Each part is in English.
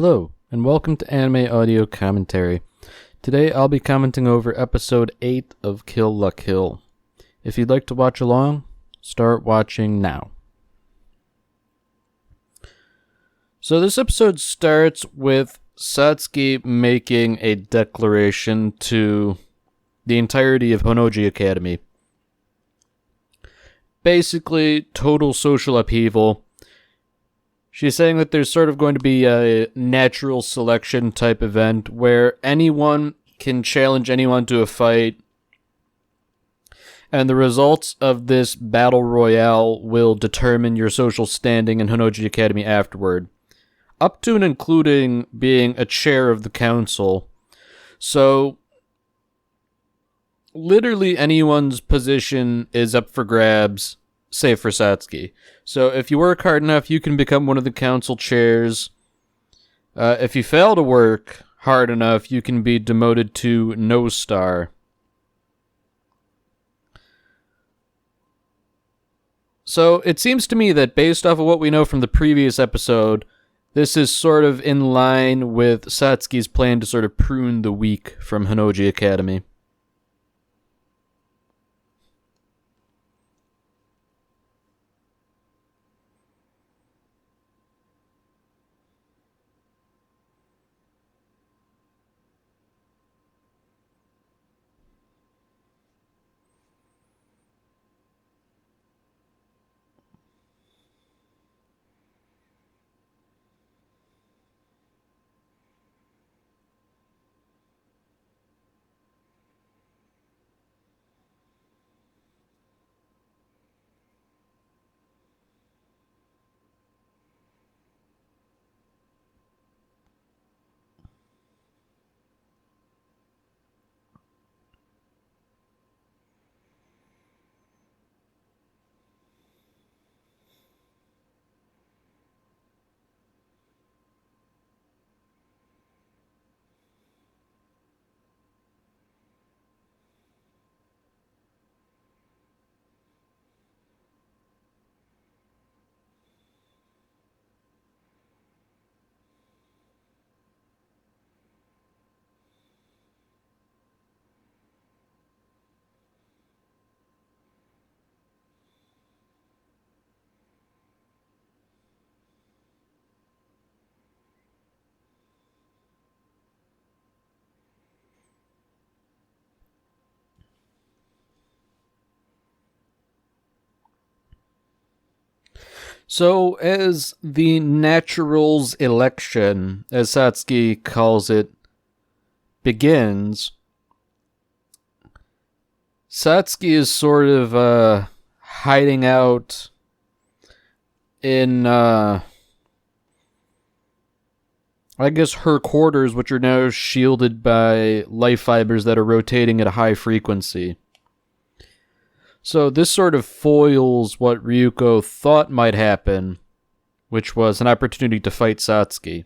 Hello, and welcome to Anime Audio Commentary. Today I'll be commenting over episode 8 of Kill la Kill. If you'd like to watch along, start watching now. So this episode starts with Satsuki making a declaration to the entirety of Honnoji Academy. Basically, total social upheaval. She's saying that there's sort of going to be a natural selection type event where anyone can challenge anyone to a fight, and the results of this battle royale will determine your social standing in Honnoji Academy afterward, up to and including being a chair of the council. So, literally anyone's position is up for grabs, save for Satsuki. So if you work hard enough, you can become one of the council chairs. If you fail to work hard enough, you can be demoted to no star. So it seems to me that based off of what we know from the previous episode, this is sort of in line with Satsuki's plan to sort of prune the weak from Honnoji Academy. So, as the Naturals election, as Satsuki calls it, begins, Satsuki is sort of hiding out in, I guess, her quarters, which are now shielded by life fibers that are rotating at a high frequency. So this sort of foils what Ryuko thought might happen, which was an opportunity to fight Satsuki.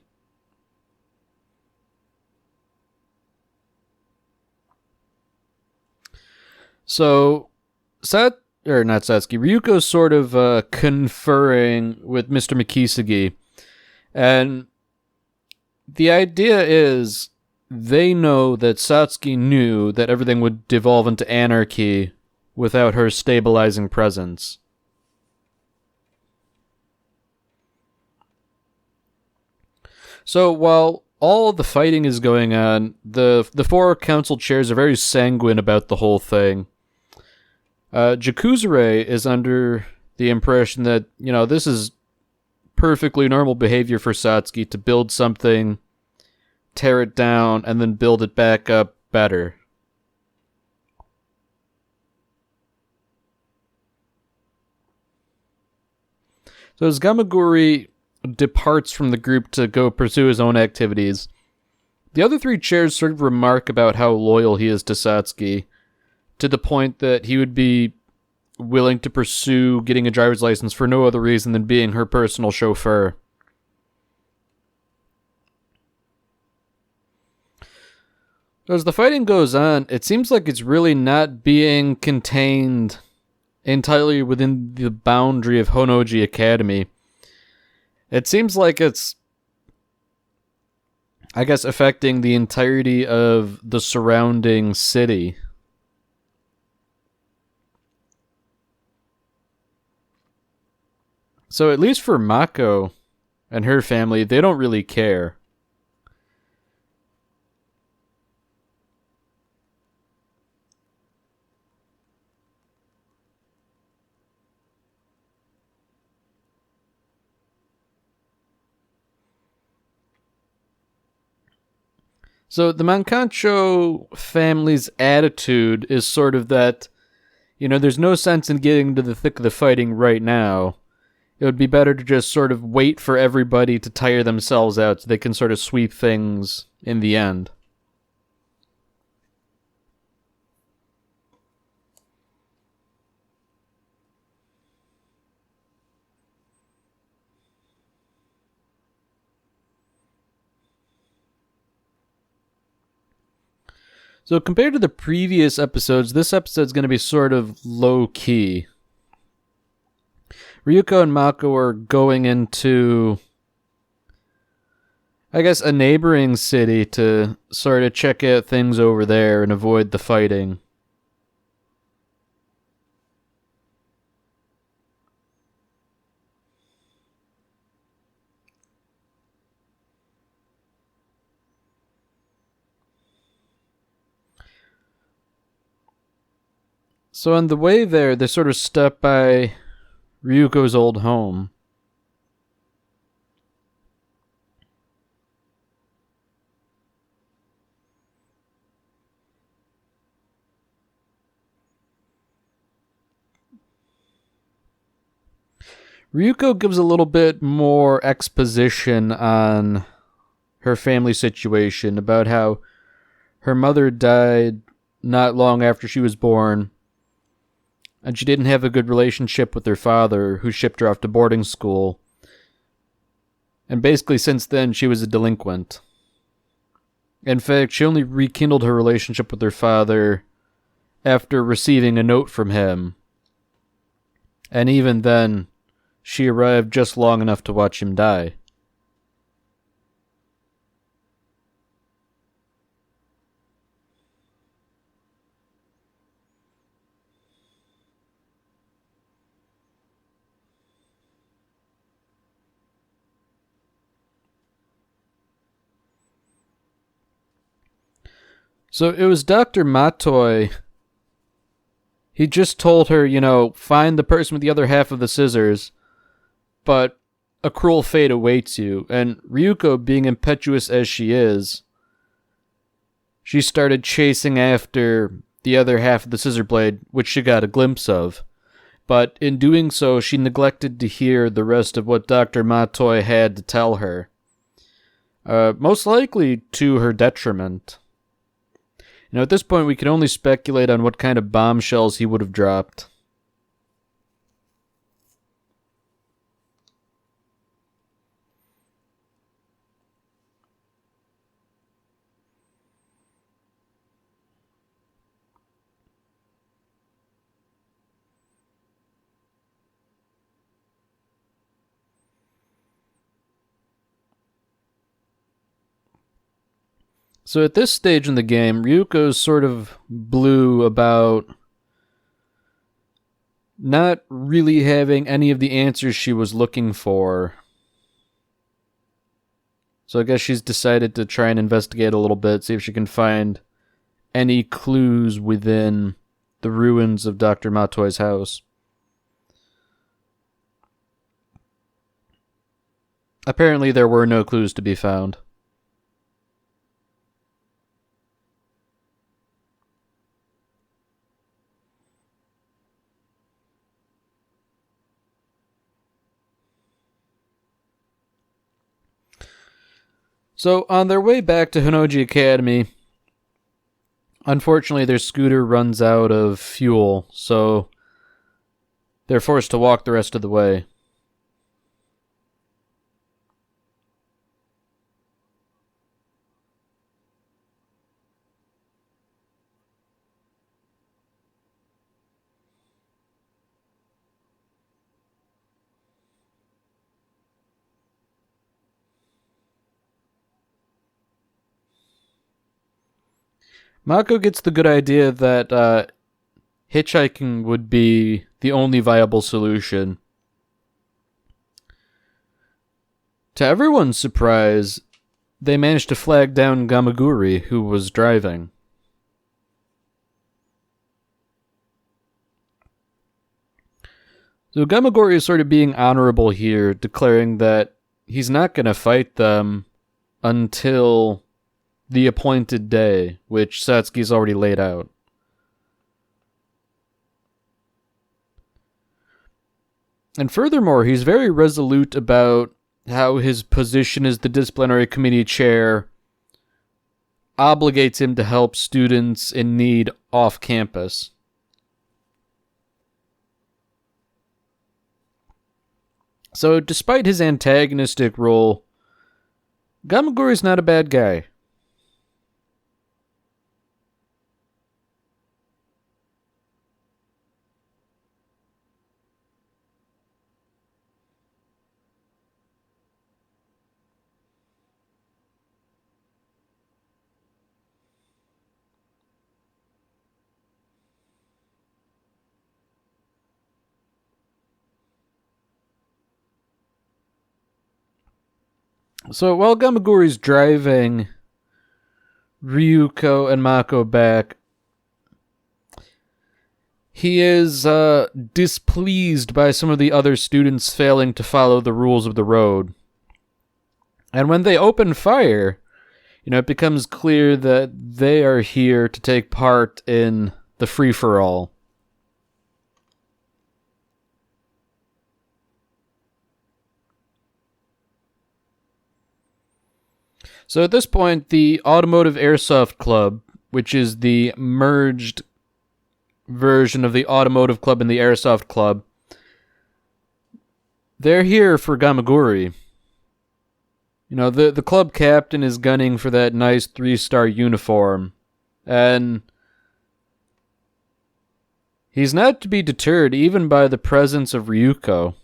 So, Ryuko's sort of conferring with Mr. Mikisagi, and the idea is they know that Satsuki knew that everything would devolve into anarchy without her stabilizing presence. So while all the fighting is going on, the four council chairs are very sanguine about the whole thing. Jakuzure is under the impression that, this is perfectly normal behavior for Satsuki to build something, tear it down, and then build it back up better. So as Gamagori departs from the group to go pursue his own activities, the other three chairs sort of remark about how loyal he is to Satsuki, to the point that he would be willing to pursue getting a driver's license for no other reason than being her personal chauffeur. As the fighting goes on, it seems like it's really not being contained entirely within the boundary of Honnoji Academy. It seems like it's I guess, affecting the entirety of the surrounding city. So at least for Mako and her family, they don't really care. So the Mankancho family's attitude is sort of that, there's no sense in getting into the thick of the fighting right now. It would be better to just sort of wait for everybody to tire themselves out so they can sort of sweep things in the end. So compared to the previous episodes, this episode's going to be sort of low-key. Ryuko and Mako are going into, I guess, a neighboring city to sort of check out things over there and avoid the fighting. So on the way there, they sort of stop by Ryuko's old home. Ryuko gives a little bit more exposition on her family situation, about how her mother died not long after she was born, and she didn't have a good relationship with her father, who shipped her off to boarding school. And basically since then, she was a delinquent. In fact, she only rekindled her relationship with her father after receiving a note from him. And even then, she arrived just long enough to watch him die. So it was Dr. Matoi. He just told her, find the person with the other half of the scissors, but a cruel fate awaits you. And Ryuko, being impetuous as she is, she started chasing after the other half of the scissor blade, which she got a glimpse of. But in doing so, she neglected to hear the rest of what Dr. Matoi had to tell her. Most likely to her detriment. At this point, we can only speculate on what kind of bombshells he would have dropped. So at this stage in the game, Ryuko's sort of blue about not really having any of the answers she was looking for. So I guess she's decided to try and investigate a little bit, see if she can find any clues within the ruins of Dr. Matoi's house. Apparently there were no clues to be found. So, on their way back to Honnouji Academy, unfortunately their scooter runs out of fuel, so they're forced to walk the rest of the way. Mako gets the good idea that hitchhiking would be the only viable solution. To everyone's surprise, they managed to flag down Gamaguri, who was driving. So Gamaguri is sort of being honorable here, declaring that he's not going to fight them until the appointed day, which Satsuki's already laid out. And furthermore, he's very resolute about how his position as the disciplinary committee chair obligates him to help students in need off campus. So, despite his antagonistic role, Gamaguri's not a bad guy. So while Gamaguri's driving Ryuko and Mako back, he is displeased by some of the other students failing to follow the rules of the road. And when they open fire, it becomes clear that they are here to take part in the free-for-all. So at this point, the Automotive Airsoft Club, which is the merged version of the Automotive Club and the Airsoft Club, they're here for Gamaguri. The club captain is gunning for that nice 3-star uniform, and he's not to be deterred even by the presence of Ryuko.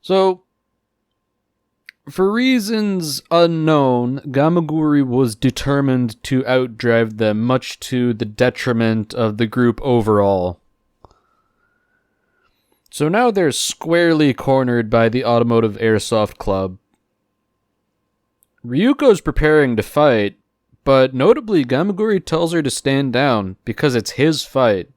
So, for reasons unknown, Gamaguri was determined to outdrive them, much to the detriment of the group overall. So now they're squarely cornered by the Automotive Airsoft Club. Ryuko's preparing to fight, but notably Gamaguri tells her to stand down because it's his fight.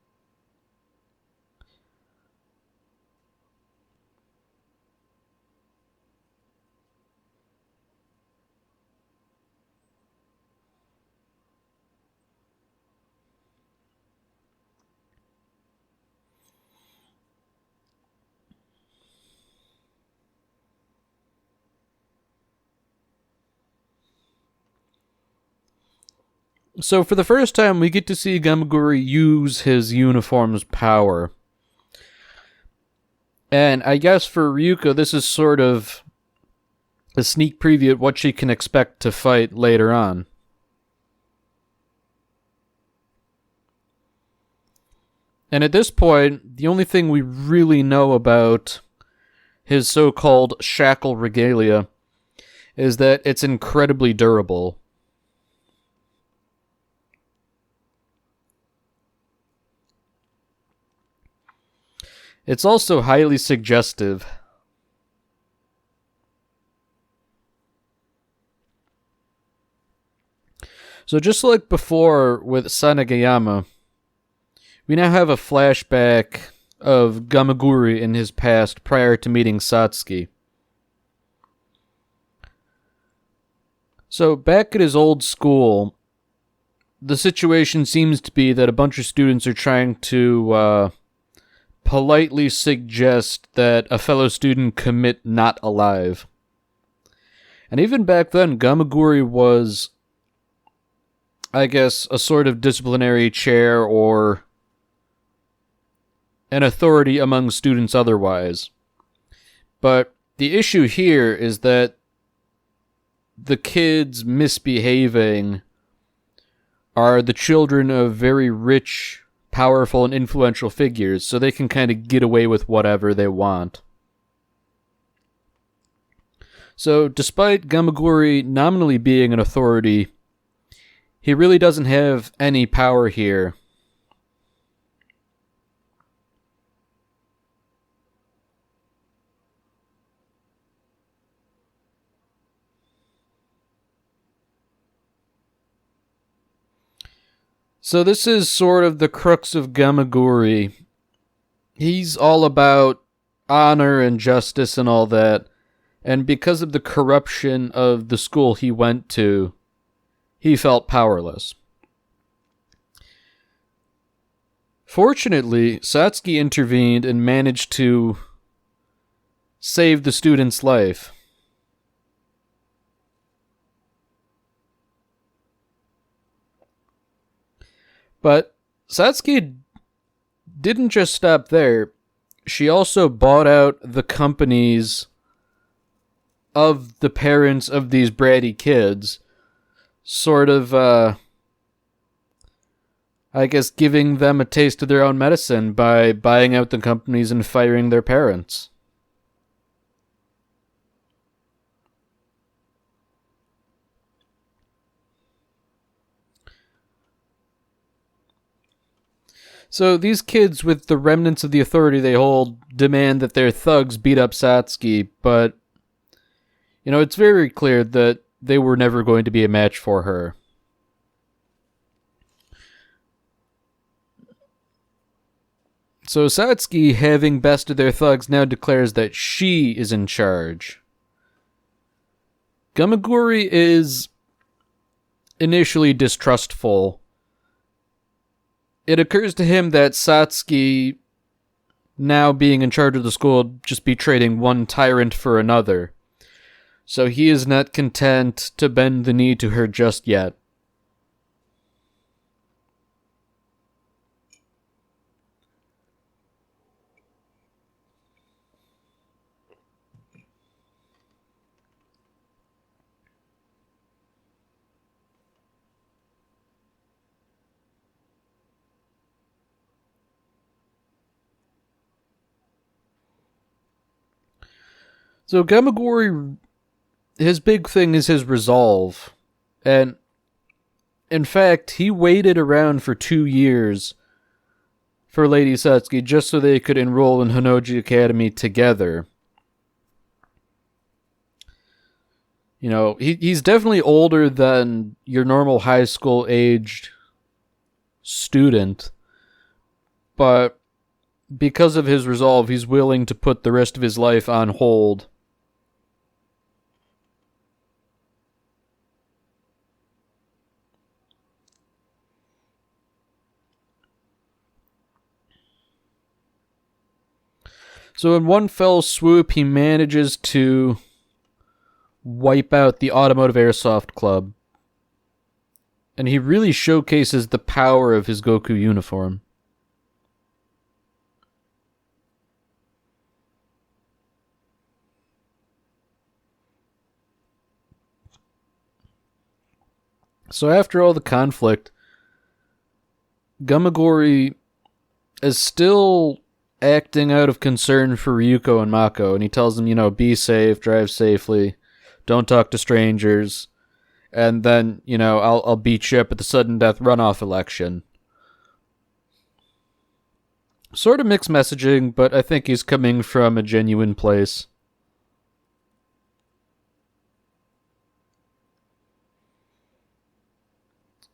So for the first time, we get to see Gamaguri use his uniform's power. And I guess for Ryuko, this is sort of a sneak preview of what she can expect to fight later on. And at this point, the only thing we really know about his so-called shackle regalia is that it's incredibly durable. It's also highly suggestive. So just like before with Sanagayama, we now have a flashback of Gamaguri in his past prior to meeting Satsuki. So back at his old school, the situation seems to be that a bunch of students are trying to politely suggest that a fellow student commit not alive. And even back then, Gamaguri was, I guess, a sort of disciplinary chair or an authority among students otherwise. But the issue here is that the kids misbehaving are the children of very rich, powerful, and influential figures, so they can kind of get away with whatever they want. So, despite Gamagori nominally being an authority, he really doesn't have any power here. So this is sort of the crux of Gamagori. He's all about honor and justice and all that, and because of the corruption of the school he went to, he felt powerless. Fortunately, Satsuki intervened and managed to save the student's life. But Satsuki didn't just stop there. She also bought out the companies of the parents of these bratty kids, sort of, I guess, giving them a taste of their own medicine by buying out the companies and firing their parents. So these kids, with the remnants of the authority they hold, demand that their thugs beat up Satsuki, but, it's very clear that they were never going to be a match for her. So Satsuki, having bested their thugs, now declares that she is in charge. Gamagori is initially distrustful. It occurs to him that Satsuki, now being in charge of the school, would just be trading one tyrant for another. So he is not content to bend the knee to her just yet. So Gamagori, his big thing is his resolve. And in fact, he waited around for 2 years for Lady Satsuki just so they could enroll in Honnouji Academy together. He's definitely older than your normal high school aged student, but because of his resolve, he's willing to put the rest of his life on hold. So in one fell swoop, he manages to wipe out the Automotive Airsoft Club. And he really showcases the power of his Goku uniform. So after all the conflict, Gamagori is still acting out of concern for Ryuko and Mako, and he tells them, be safe, drive safely, don't talk to strangers, and then, I'll beat you up at the sudden death runoff election. Sort of mixed messaging, but I think he's coming from a genuine place.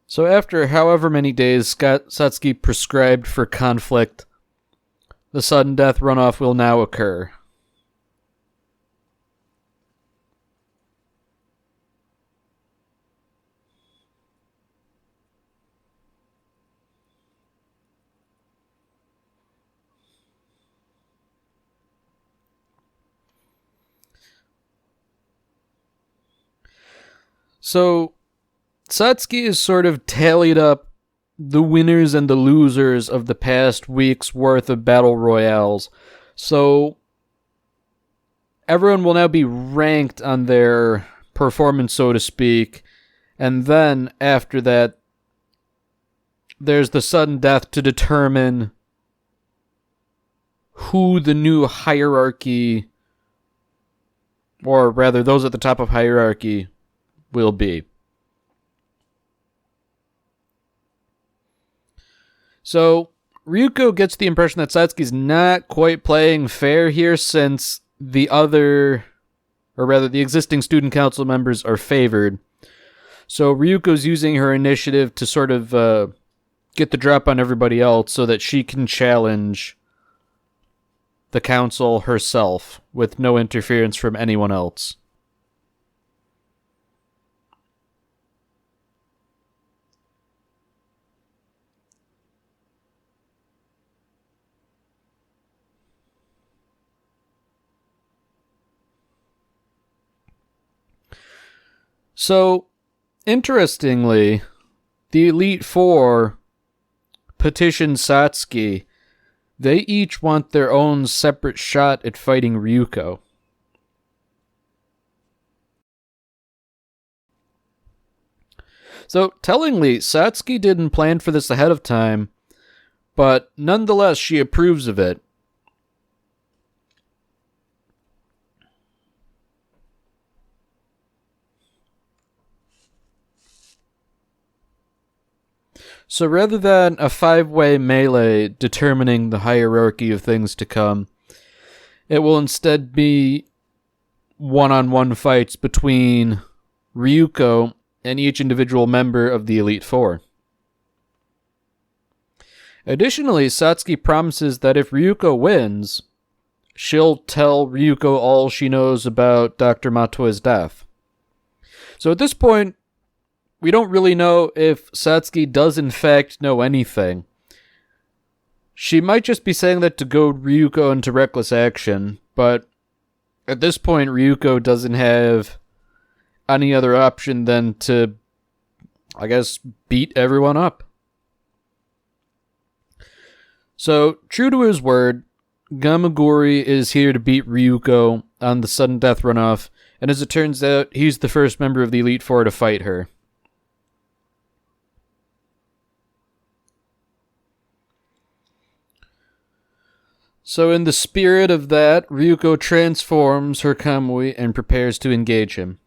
So after however many days Satsuki prescribed for conflict, the sudden death runoff will now occur. So Satsuki is sort of tallied up the winners and the losers of the past week's worth of battle royales. So everyone will now be ranked on their performance, so to speak. And then after that, there's the sudden death to determine who the new hierarchy, or rather those at the top of hierarchy, will be. So Ryuko gets the impression that Satsuki's not quite playing fair here, since the existing student council members are favored. So Ryuko's using her initiative to sort of get the drop on everybody else so that she can challenge the council herself with no interference from anyone else. So, interestingly, the Elite Four petition Satsuki. They each want their own separate shot at fighting Ryuko. So, tellingly, Satsuki didn't plan for this ahead of time, but nonetheless, she approves of it. So rather than a 5-way melee determining the hierarchy of things to come, it will instead be one-on-one fights between Ryuko and each individual member of the Elite Four. Additionally, Satsuki promises that if Ryuko wins, she'll tell Ryuko all she knows about Dr. Matoe's death. So at this point, we don't really know if Satsuki does in fact know anything. She might just be saying that to goad Ryuko into reckless action, but at this point Ryuko doesn't have any other option than to, I guess, beat everyone up. So, true to his word, Gamagori is here to beat Ryuko on the sudden death runoff, and as it turns out, he's the first member of the Elite Four to fight her. So in the spirit of that, Ryuko transforms her Kamui and prepares to engage him.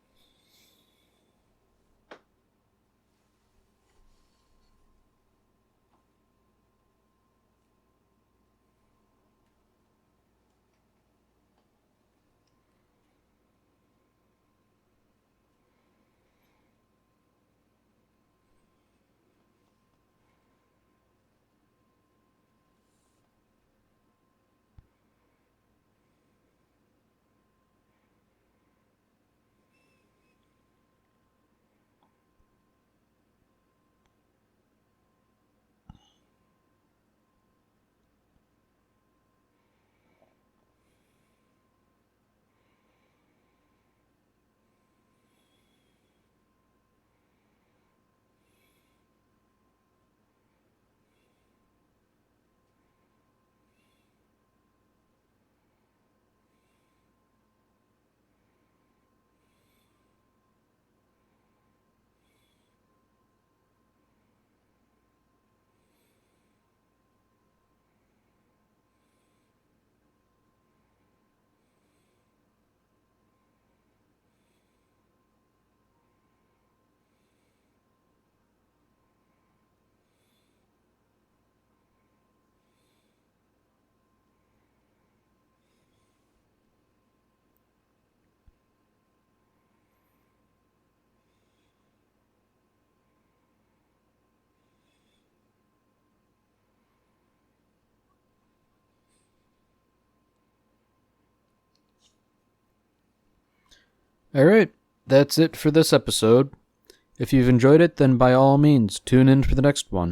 Alright, that's it for this episode. If you've enjoyed it, then by all means, tune in for the next one.